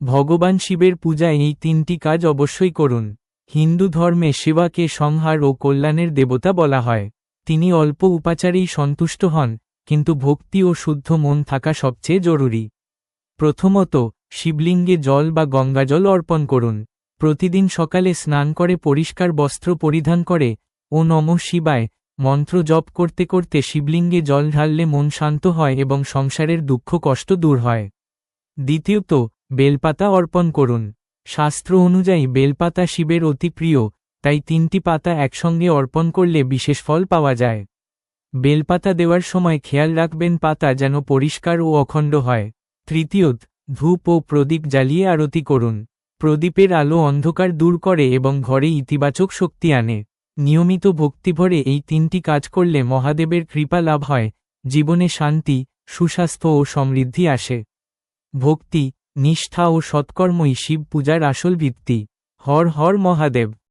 ভগবান শিবের পূজায় এই তিনটি কাজ অবশ্যই করুন। হিন্দু ধর্মে শিবাকে সংহার ও কল্যাণের দেবতা বলা হয়। তিনি অল্প উপাচারেই সন্তুষ্ট হন, কিন্তু ভক্তি ও শুদ্ধ মন থাকা সবচেয়ে জরুরি। প্রথমত, শিবলিঙ্গে জল বা গঙ্গাজল অর্পণ করুন। প্রতিদিন সকালে স্নান করে পরিষ্কার বস্ত্র পরিধান করে ও নমঃ শিবায় মন্ত্র জপ করতে করতে শিবলিঙ্গে জল ঢাললে মন শান্ত হয় এবং সংসারের দুঃখ কষ্ট দূর হয়। দ্বিতীয়ত, বেলপাতা অর্পণ করুন। শাস্ত্র অনুযায়ী বেলপাতা শিবের অতি প্রিয়, তাই 3টি পাতা একসঙ্গে অর্পণ করলে বিশেষ ফল পাওয়া যায়। বেলপাতা দেওয়ার সময় খেয়াল রাখবেন পাতা যেন পরিষ্কার ও অখণ্ড হয়। তৃতীয়ত, ধূপ ও প্রদীপ জ্বালিয়ে আরতি করুন। প্রদীপের আলো অন্ধকার দূর করে এবং ঘরে ইতিবাচক শক্তি আনে। নিয়মিত ভক্তিভরে এই 3টি কাজ করলে মহাদেবের কৃপা লাভ হয়, জীবনে শান্তি, সুস্বাস্থ্য ও সমৃদ্ধি আসে। ভক্তি, নিষ্ঠা ও সৎকর্মই শিব পূজার আসল ভিত্তি। হর হর মহাদেব।